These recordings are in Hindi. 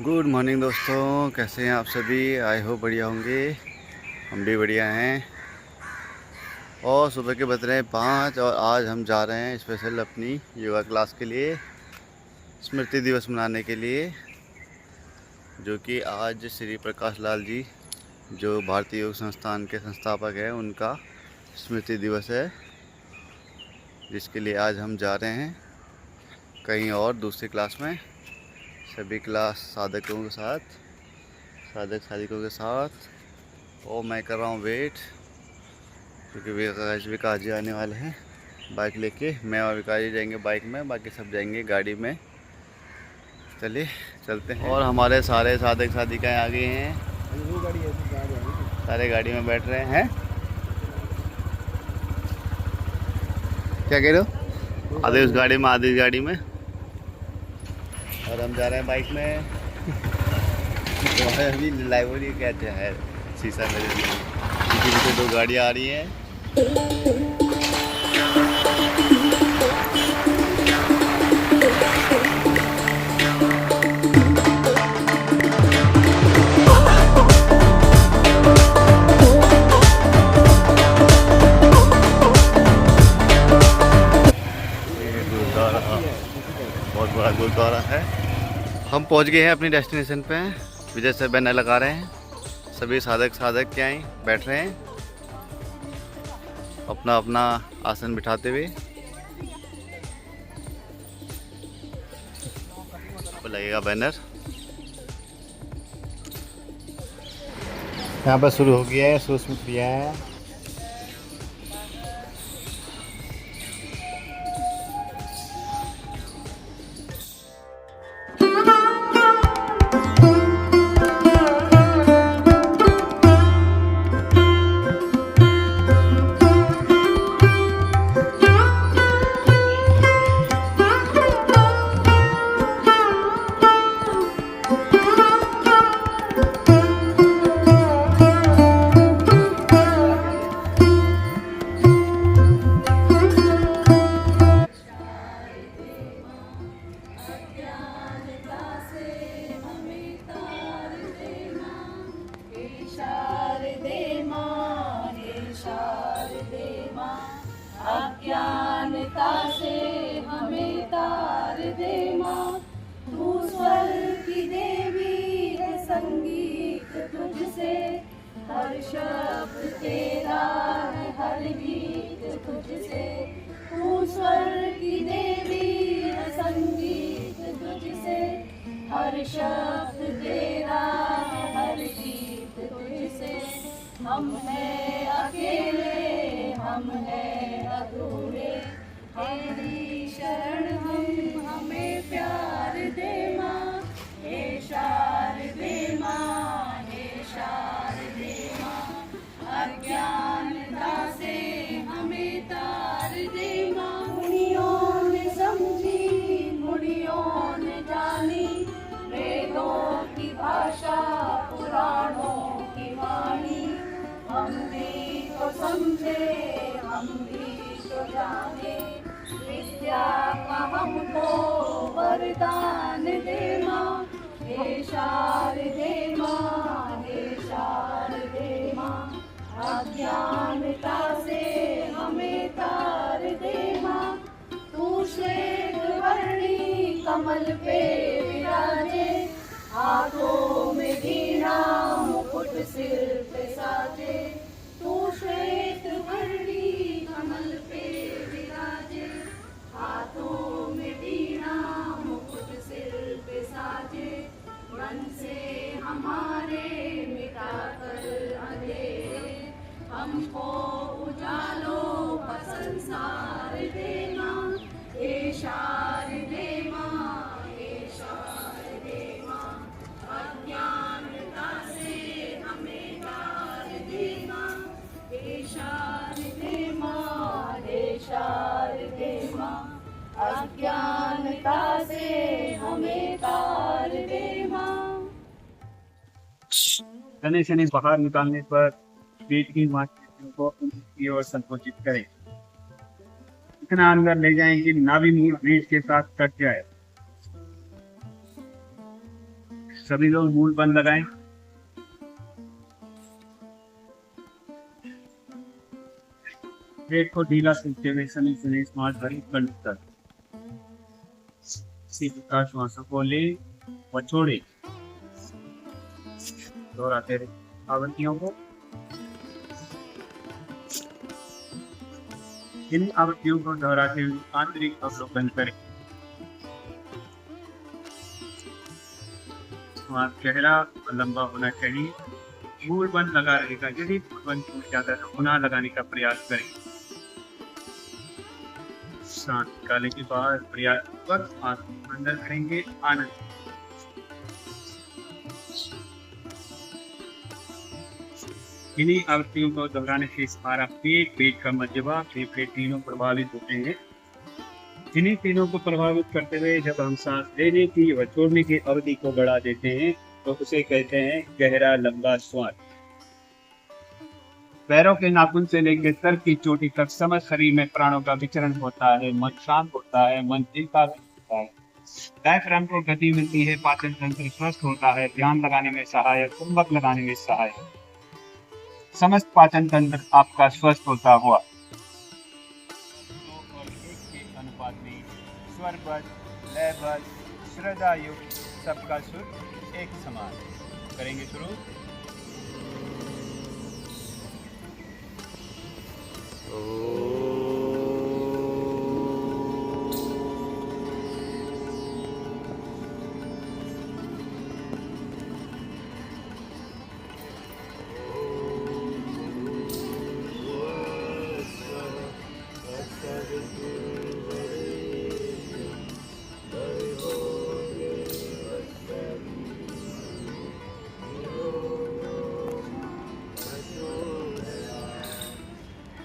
गुड मॉर्निंग दोस्तों, कैसे हैं आप सभी। आई होप बढ़िया होंगे। हम भी बढ़िया हैं। और सुबह के बज रहे हैं 5 और आज हम जा रहे हैं स्पेशल अपनी योगा क्लास के लिए, स्मृति दिवस मनाने के लिए, जो कि आज श्री प्रकाश लाल जी, जो भारतीय योग संस्थान के संस्थापक हैं, उनका स्मृति दिवस है, जिसके लिए आज हम जा रहे हैं कहीं और दूसरी क्लास में। सभी क्लास साधकों के साथ, साधक साधिकों के साथ। और मैं कर रहा हूँ वेट, क्योंकि विकास जी आने वाले हैं बाइक लेके। मैं और विकास जी जाएंगे बाइक में, बाकी सब जाएंगे गाड़ी में। चलिए चलते हैं। और हमारे सारे साधक साधिकाएँ आ गए हैं, सारे गाड़ी में बैठ रहे हैं। क्या कह रहे हो? आधे उस गाड़ी में, आधे इस गाड़ी में, और हम जा रहे हैं बाइक में। तो अभी लाइब्रेरी कहते हैं शीशा मेरे लिए, क्योंकि पीछे 2 गाड़ियाँ आ रही हैं। ये गुरुद्वारा बहुत बड़ा गुरुद्वारा है। हम पहुंच गए हैं अपनी डेस्टिनेशन पे। विजय सर बैनर लगा रहे हैं, सभी साधक क्या हैं बैठ रहे हैं अपना अपना आसन बिठाते हुए। लगेगा बैनर। यहाँ पर शुरू हो गया है, सुस्मित क्रिया है। अज्ञानता से हमें तार दे माँ, तू स्वर की देवी है, संगीत तुझसे, हर शब्द तेरा है, हर गीत तुझसे। तू स्वर की देवी है, संगीत तुझसे, हर शब्द तेरा है, हर गीत तुझसे। हम हैं अकेले, हम हैं अधूरे, तेरी शरण हम, हमें प्यार दे माँ। हे शारदे माँ, हे शारदे माँ, अज्ञानता से हमें तार दे माँ। मुनियों ने समझी, मुनियों ने जानी, वेदों की भाषा, पुराणों की वाणी। हम भी तो समझे, हम भी तो जाने, विद्या का हमको वरदान दे माँ। हे शारदे माँ, हे शारदे माँ, अज्ञानता से हमें तार दे माँ। तू श्वेत वर्णी कमल पे विराजे, हाथों में वीणा मुकुट सिर पे साजे। तू श्वेत वर्णी कमल पे विराजे, हाथों में वीणा मुकुट सिर पे साजे। मन से हमारे मिटा कर अंधेरे, हमको उजालों का संसार देना। हे शारदे माँ, हे शारदे माँ, अज्ञानता से हमें तार देना। हे शारदे माँ, हे शारदे माँ, अज्ञानता से हमें तार दे माँ। तने से बाहर निकालने पर पेट की मांसपेशियों को की ओर संकोचित करें। इतना अंदर ले जाएं कि नाभि मूल पेट के साथ कट जाए। सभी लोग मूल बंद लगाएं। पेट को ढीला सीखते हुए सभी सुने श्वास भरी बंद कर। इसी प्रकार श्वासों को ले व छोड़े। दोहराते रहे आवृत्तियों को। इन आवृत्तियों को दोहराते हुए आंतरिक अवलोकन करें। श्वास गहरा और लंबा होना चाहिए। मूल बंद लगा रहेगा। यदि बंद टूट जाता है तो पुनः लगाने का प्रयास करें। सांस निकालने के बाद प्रयास वक्त आंख अंदर करेंगे। आनंद। इन्हीं आवृत्तियों को दोहराने से हमारा पेट का मध्य भाग, फेफड़े तीनों प्रभावित होते हैं। इन्हीं तीनों को प्रभावित करते हुए जब हम सांस लेने की व छोड़ने की अवधि को बढ़ा देते हैं तो उसे कहते हैं गहरा लंबा श्वास। पैरों के नाखून से लेकर सर की चोटी तक समस्त शरीर में प्राणों का विचरण होता है। मन शांत होता है। मन एकाग्र होता है। डायफ्राम को गति मिलती है। पाचन तंत्र स्वस्थ होता है। ध्यान लगाने में सहायक, कुंभक लगाने में सहायक। समस्त पाचन तंत्र आपका स्वस्थ होता हुआ 2 और 1 के अनुपात में स्वरबद्ध, लयबद्ध, श्रद्धा युक्त सबका सुर एक समान। करेंगे शुरू।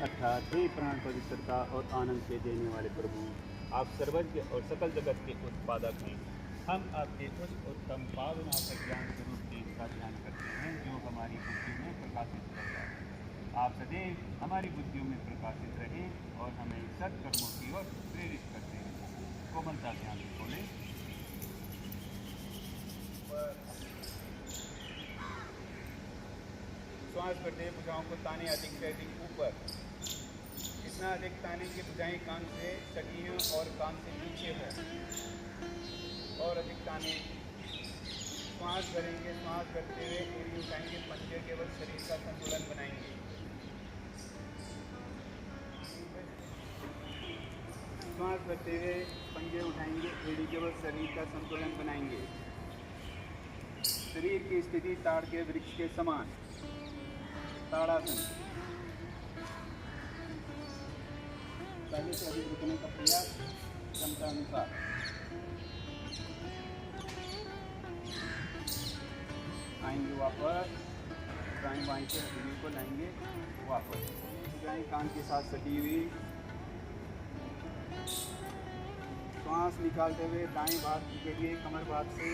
अर्थात हे प्राण पवित्रता और आनंद के देने वाले प्रभु, आप सर्वज्ञ और सकल जगत के उत्पादक हैं। हम आपके उस उत्तम पावन और ज्ञान स्वरूप तेज का ध्यान करते हैं जो हमारी बुद्धि में प्रकाशित रहता है। आप सदैव हमारी बुद्धियों में प्रकाशित रहे और हमें सत्कर्मों की ओर प्रेरित करते हैं। कोमलता ध्यान खोले। श्वास करते भुजाओं को ताने अधिक से अधिक ऊपर। इतना अधिक ताने की भुजाएं कान से सटी हों और कान से नीचे हो। और अधिक ताने। श्वास करेंगे। श्वास करते हुए एड़ी उठाएंगे। पंजे केवल शरीर का संतुलन बनाएंगे। श्वास करते हुए पंजे उठाएंगे। एड़ी केवल शरीर का संतुलन बनाएंगे। शरीर की स्थिति ताड़ के वृक्ष के समान। ताड़ासन। पहले से अधिक रुकने का प्रयास क्षमता अनुसार। आएंगे वापस। दाएं बाएं से शरीर को लाएंगे वापस। दाएं कान के साथ सटी हुई। श्वास निकालते हुए दाएं भाग के लिए कमर भाग से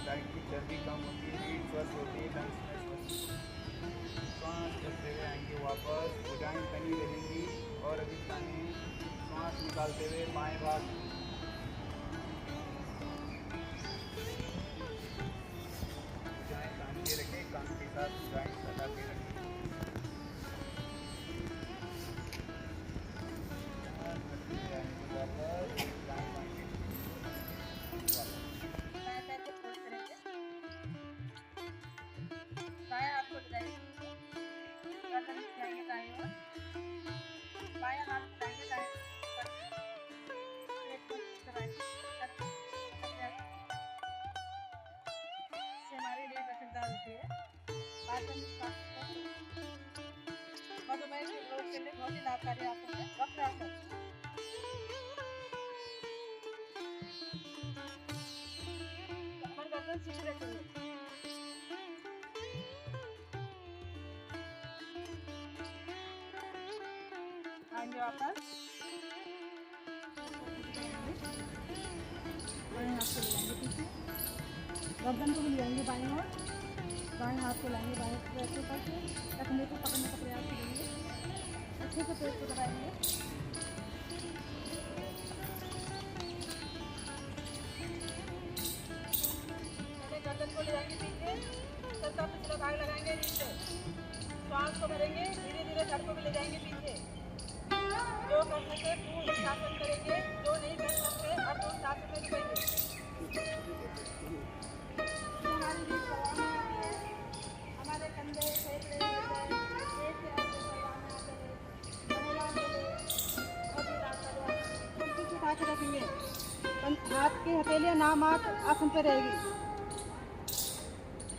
डाइट की चर्बी कम होती है। स्वस्थ होती है। श्वास करते हुए आएंगे वापस। भुजाएं तनी रहेंगी और अधिक ताने। श्वास निकालते हुए बाएं भाग। भुजाएं तान के रखें। कान के साथ भुजाएं सटा के रखें। मधुमेह के रोग के लिए बहुत ही लाभकारी आसन है वक्रासन। कमर गर्दन सीधी रखेंगे। आएंगे वापस। बाएं हाथ को लगाएंगे पीछे। गर्दन को भी लगाएंगे बाएं ओर। बाएं हाथ को लाएंगे बाएं पैर पर से रखने को पकड़ने का प्रयास करेंगे। अच्छे से पेट को दबाएंगे। भाग लगाएंगे नीचे, श्वास को भरेंगे, धीरे धीरे धड़ को भी ले जाएंगे पीछे। जो कर सके पूर्ण शासन करेंगे, जो नहीं कर सकते अर्ध शासन में रुकेंगे। हमारी रीत करवाने आती है, हमारे कंधे फेफड़े पेट के अंदर करवाने आते हैं, महिलाओं के लिए अभी रात का कुछ उठा के रखेंगे, हाथ की हथेलियाँ नाम आसन पे रहेगी।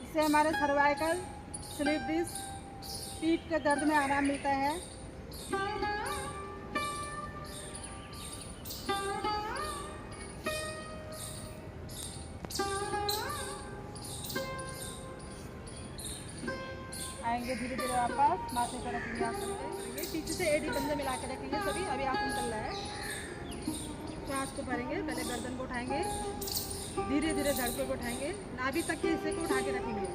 इससे हमारे सर्वाइकल, स्लीप डिस्क, पीठ के दर्द में आराम मिलता है। आएंगे धीरे धीरे वापस, माथे पर रखेंगे आसन पे, पीछे से एड़ी कंधे मिला के रखेंगे सभी। अभी आसन चल रहा है, श्वास को भरेंगे, पहले गर्दन को उठाएंगे, धीरे धीरे धड़कों को उठाएंगे, नाभि तक के हिस्से को उठा के रखेंगे।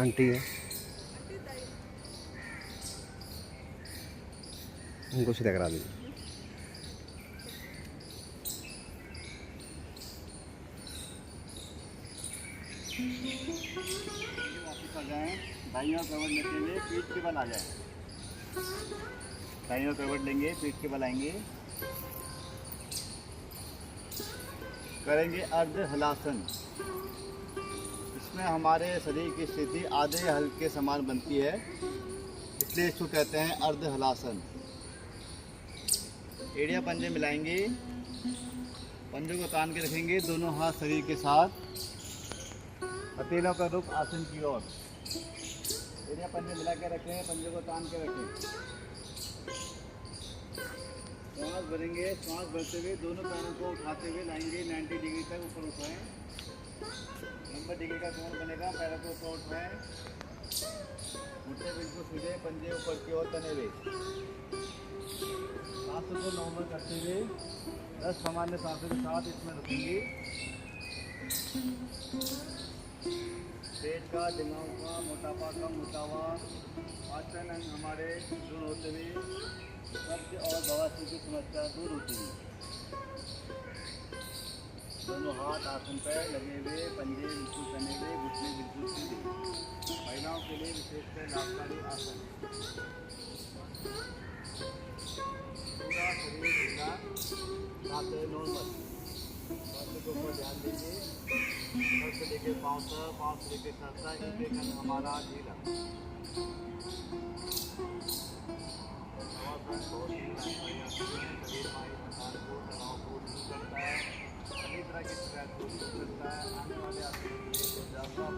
आंटी है, उनको सीधा करा दीजिए। वापस आ जाएं, दाईं ओर करवट लेते हुए पीठ के बल आ जाए। दाईं ओर करवट लेंगे, पीठ के बल आएंगे, करेंगे अर्ध हलासन। इसमें हमारे शरीर की स्थिति आधे हल्के समान बनती है, इसलिए इसको कहते हैं अर्ध हलासन। एड़ियाँ पंजे मिलाएंगे, पंजों को तान के रखेंगे, दोनों हाथ शरीर के साथ, हथेलियों का रुख आसन की ओर। एड़ियाँ पंजे मिला के रखें, पंजों को तान के रखें। श्वास भरेंगे, श्वास भरते हुए दोनों पैरों को उठाते हुए लाएंगे, 90 डिग्री तक ऊपर उठाएं। 90 डिग्री का कोण बनेगा, पैरों को ऊपर उठाएं, घुटने बिल्कुल सीधे, पंजे ऊपर की ओर तने हुए। सांसों को नॉर्मल करते हुए 10 सामान्य सांसों के साथ इसमें रुकेंगे। पेट का, दिमाग का, मोटापा कम होता हुआ, पाचन अंग हमारे दूर होते हुए, कब्ज और बवासीर की समस्या दूर होती है। दोनों हाथ आसन पर लगे हुए, पंजे बिल्कुल तने हुए, घुटने बिल्कुल सीधे। महिलाओं के लिए विशेषकर लाभकारी आसन। पूरा शरीर ढीला, साथ नॉर्मल। स्वास्थ्य के ऊपर ध्यान दीजिए, सर से लेकर पाँव तक, पाँव से लेकर सर तक, एक अंग हमारा ढीला। बहुत ही लाभकारी आसन है, शरीर हमारी थकान को, तनाव को दूर करता है, सभी तरह की शिकायत को दूर करता है। आने वाले आसन के लिए तो ज़्यादा आप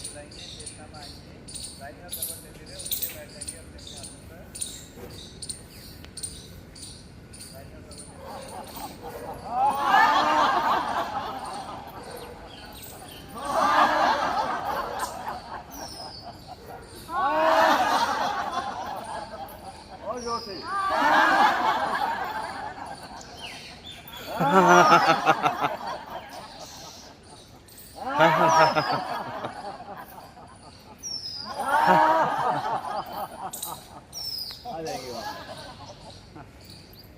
हिलाएंगे, चेतना में आएंगे, दाईं ओर करवट लेते हुए उनके बैठ जाएंगे अपने आसन पर। दाईं ओर और जोर से आ जाएगी बात।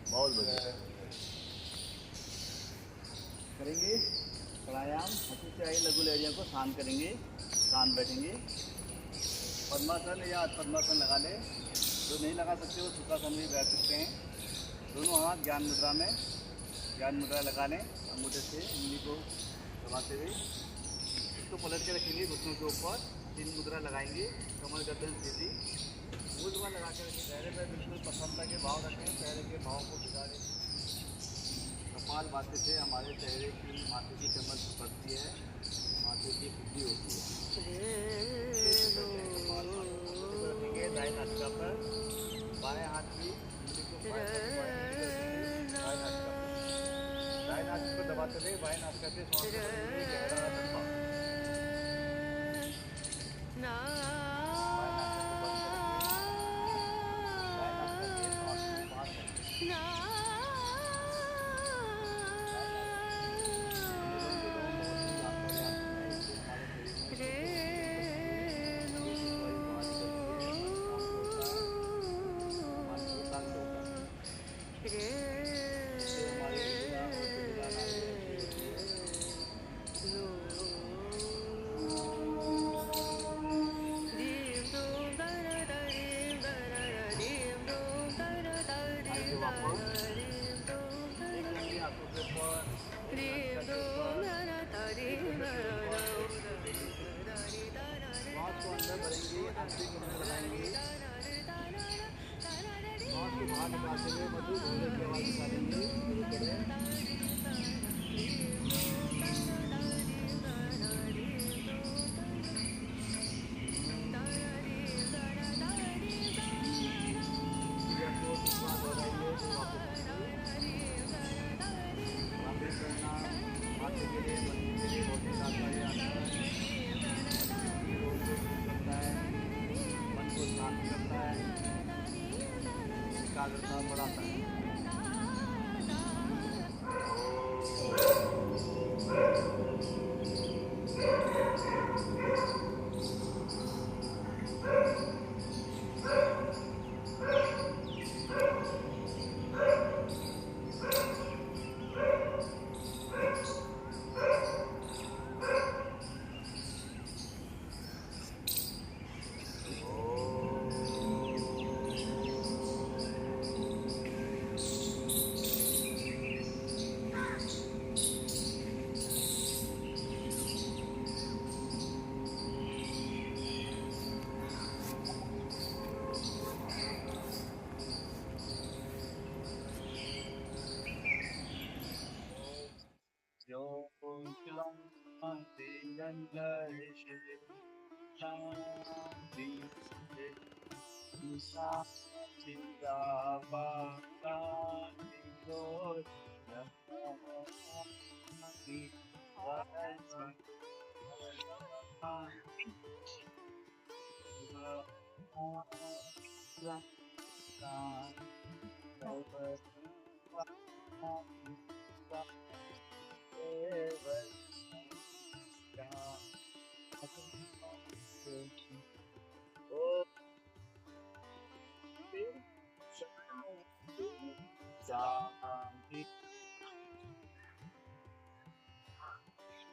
बहुत बढ़िया करेंगे। प्राणायाम हंसी से आई लघु लहरियों को शांत करेंगे, शांत बैठेंगे। पद्मासन या पद्मासन लगा लें, जो नहीं लगा सकते वो सुखासन में बैठ सकते हैं। दोनों हाथ ज्ञान मुद्रा में, ज्ञान मुद्रा लगा लें, अंगूठे से उंगली को दबाते हुए इसको पलट के रखेंगे घुटनों के ऊपर। 3 मुद्रा लगाएंगे, कमर गर्दन सीधी, मुद्रा लगा के रखें। चेहरे पर बिल्कुल प्रसन्नता के भाव रखें, चेहरे के भाव को बिगाड़ें। कपाल भाती से हमारे चेहरे की, माथे की चमक बढ़ती है, माथे की शुद्धि होती है। करेंगे दाएं नासिका पर, बाएं हाथ की उंगली को बाएं नासिका पर, दाएं नासिका को दबाते हुए बाएं नासिका से श्वास लेंगे, गहरा लंबा। बाएं नासिका को बंद करेंगे, दाएं नासिका से श्वास को बाहर करेंगे। एकाग्रता बढ़ाता है।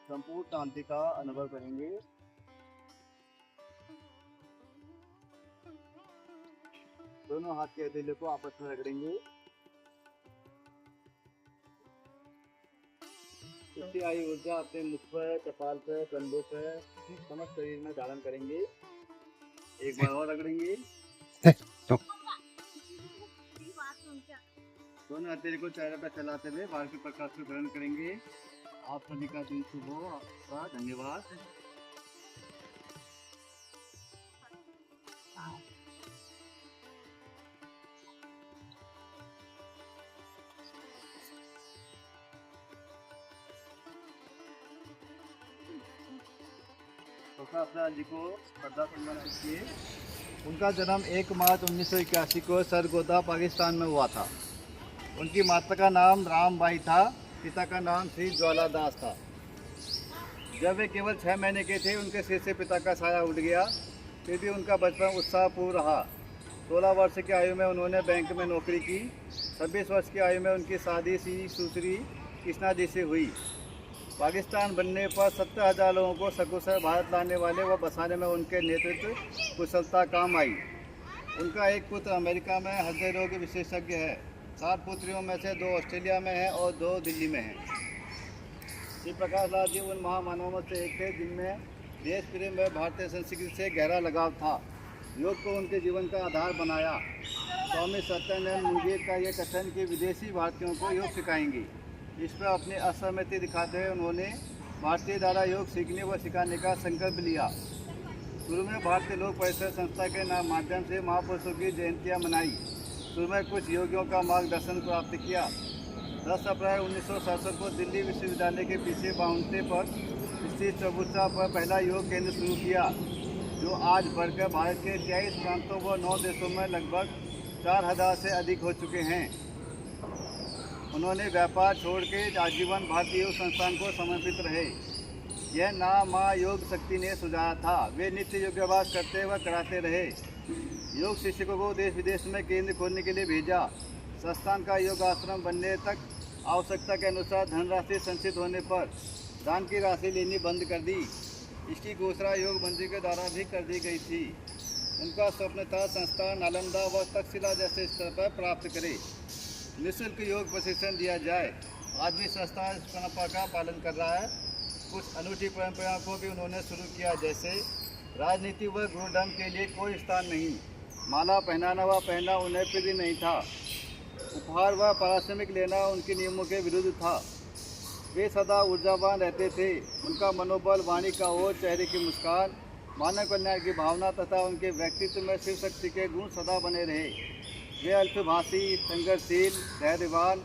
संपूर्ण शांति का अनुभव करेंगे। दोनों हाथ के हथेलियों को आपस में रगड़ेंगे। इससे आई ऊर्जा अपने मुख पर, कपाल पर, कंधों पर, समस्त शरीर में धारण करेंगे। एक बार और रगड़ेंगे। दोनों हथेली को चेहरे पर चलाते हुए बाहर के प्रकाश को ग्रहण करेंगे। आप सभी का दिन शुभ हो। आपका धन्यवाद। जी को श्रद्धा सम्मान कीजिए। उनका जन्म 1 मार्च 1981 को सरगोदा पाकिस्तान में हुआ था। उनकी माता का नाम रामबाई था, पिता का नाम श्री ज्वाला दास था। जब वे केवल 6 महीने के थे उनके सिर से पिता का साया उठ गया। फिर भी उनका बचपन उत्साहपूर्ण रहा। 16 वर्ष की आयु में उन्होंने बैंक में नौकरी की। 26 वर्ष की आयु में उनकी शादी श्री सुश्री कृष्णा जी से हुई। पाकिस्तान बनने पर 70,000 लोगों को सकुशल भारत लाने वाले व बसाने में उनके नेतृत्व कुशलता काम आई। उनका एक पुत्र अमेरिका में हृदय रोग विशेषज्ञ है। 7 पुत्रियों में से 2 ऑस्ट्रेलिया में हैं और 2 दिल्ली में हैं। श्री प्रकाश लाल जी उन महामानवों में से एक थे जिनमें देश प्रेम व भारतीय संस्कृति से गहरा लगाव था। योग को उनके जीवन का आधार बनाया। स्वामी सत्यानंद मुंगेर का ये कथन कि विदेशी भारतीयों को योग सिखाएंगे, इस पर अपनी असहमति दिखाते हुए उन्होंने भारतीय द्वारा योग सीखने व सिखाने का संकल्प लिया। शुरू में भारतीय लोक परिषद संस्था के नाम माध्यम से महापुरुषों की जयंतियाँ मनाई। शुरू में कुछ योगियों का मार्गदर्शन प्राप्त किया। 10 अप्रैल 1967 को दिल्ली विश्वविद्यालय के पीछे बाउंड्री पर स्थित चबूतरा पर पहला योग केंद्र शुरू किया, जो आज बढ़कर भारत के 23 प्रांतों व 9 देशों में लगभग 4000 से अधिक हो चुके हैं। उन्होंने व्यापार छोड़ के आजीवन भारतीय योग संस्थान को समर्पित रहे। यह नाम माँ योग शक्ति ने सुझाया था। वे नित्य योगाभ्यास करते व कराते रहे। योग शिक्षकों को देश विदेश में केंद्र खोलने के लिए भेजा। संस्थान का योग आश्रम बनने तक आवश्यकता के अनुसार धनराशि संचित होने पर दान की राशि लेनी बंद कर दी। इसकी घोषणा योग मंत्री के द्वारा भी कर दी गई थी। उनका स्वप्न था संस्थान नालंदा व तक्षशिला जैसे स्तर पर प्राप्त करे। निःशुल्क योग प्रशिक्षण दिया जाए। आज भी संस्था इस परंपरा का पालन कर रहा है। कुछ अनूठी परंपराओं को भी उन्होंने शुरू किया, जैसे राजनीति व गुरुधर्म के लिए कोई स्थान नहीं। माला पहनाना व पहनना उन्हें प्रिय नहीं था। उपहार व पारिश्रमिक लेना उनके नियमों के विरुद्ध था। वे सदा ऊर्जावान रहते थे। उनका मनोबल, वाणी का ओज, चेहरे की मुस्कान, मानव कल्याण की भावना तथा उनके व्यक्तित्व में शिव शक्ति के गुण सदा बने रहे। वे अल्पभाषी, संघर्षशील, धैर्यवान,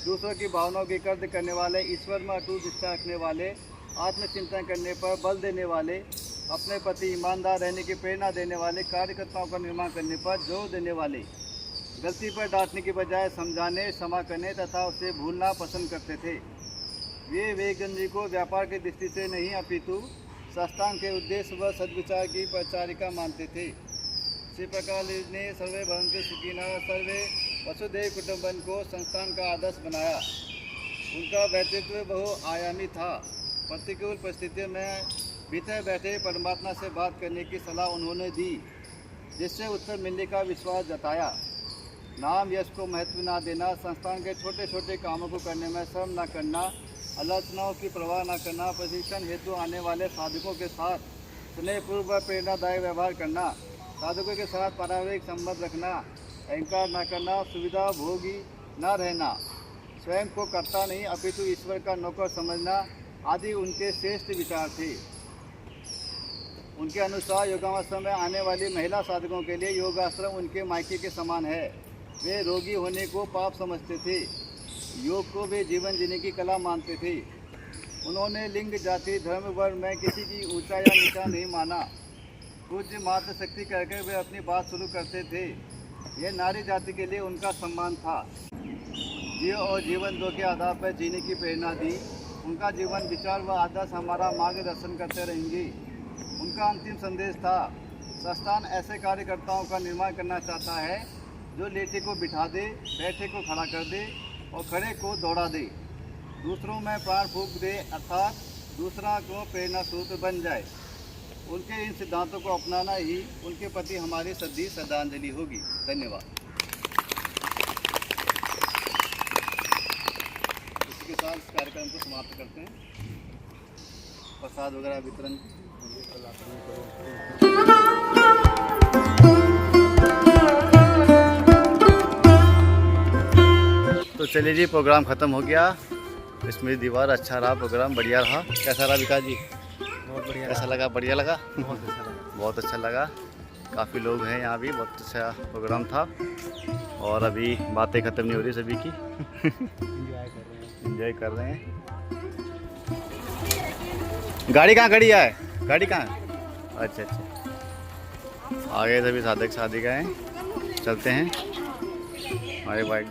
दूसरों की भावनाओं की कद्र करने वाले, ईश्वर में अटूट निष्ठा रखने वाले, आत्मचिंतन करने पर बल देने वाले, अपने प्रति ईमानदार रहने की प्रेरणा देने वाले, कार्यकर्ताओं का निर्माण करने पर जोर देने वाले, गलती पर डांटने की बजाय समझाने, क्षमा करने तथा उसे भूलना पसंद करते थे। वे विवेकानंद जी को व्यापार की दृष्टि से नहीं अपितु संस्थान के उद्देश्य व सद्विचार की परिचारिका मानते थे। इसी प्रकार ने सर्वे भवन्तु सुखिनः, सर्वे वसुधैव कुटुम्बकम् को संस्थान का आदर्श बनाया। उनका व्यक्तित्व बहुआयामी था। प्रतिकूल परिस्थितियों में भीतर बैठे परमात्मा से बात करने की सलाह उन्होंने दी, जिससे उत्तर मिलने का विश्वास जताया। नाम यश को महत्व न देना, संस्थान के छोटे छोटे कामों को करने में श्रम न करना, आलोचनाओं की परवाह न करना, प्रशिक्षण हेतु आने वाले साधकों के साथ स्नेहपूर्वक व प्रेरणादायक व्यवहार करना, साधकों के साथ पारिवारिक संबंध रखना, अहंकार न करना, सुविधा भोगी न रहना, स्वयं को कर्ता नहीं अपितु ईश्वर का नौकर समझना आदि उनके श्रेष्ठ विचार थे। उनके अनुसार योगाश्रम में आने वाली महिला साधकों के लिए योगाश्रम उनके मायके के समान है। वे रोगी होने को पाप समझते थे। योग को वे जीवन जीने की कला मानते थे। उन्होंने लिंग, जाति, धर्म, वर्ण में किसी की ऊंचा या नीचा नहीं माना। पूज्य मातृशक्ति कहकर वे अपनी बात शुरू करते थे। यह नारी जाति के लिए उनका सम्मान था। जीव और जीवन दो के आधार पर जीने की प्रेरणा दी। उनका जीवन, विचार व आदर्श हमारा मार्गदर्शन करते रहेंगे। उनका अंतिम संदेश था, संस्थान ऐसे कार्यकर्ताओं का निर्माण करना चाहता है जो लेटे को बिठा दे, बैठे को खड़ा कर दे और खड़े को दौड़ा दे, दूसरों में प्राण फूंक दे, अर्थात दूसरा को प्रेरणा सूत्र बन जाए। उनके इन सिद्धांतों को अपनाना ही उनके प्रति हमारी सच्ची श्रद्धांजलि होगी। धन्यवाद। इसके साथ इस कार्यक्रम को समाप्त करते हैं। प्रसाद वगैरह वितरण। तो चलिए जी, प्रोग्राम ख़त्म हो गया। स्मृति दीवार अच्छा रहा, प्रोग्राम बढ़िया रहा। कैसा रहा विकास जी? बहुत बढ़िया। कैसा लगा? बढ़िया लगा? बहुत अच्छा लगा। बहुत अच्छा लगा। काफ़ी लोग हैं यहाँ भी, बहुत अच्छा प्रोग्राम था। और अभी बातें ख़त्म नहीं हो रही सभी की। एंजॉय कर रहे हैं। गाड़ी कहाँ खड़ी है? गाड़ी कहाँ है? अच्छा अच्छा, आगे सभी साधक साधिका हैं। चलते हैं, हमारे बाइक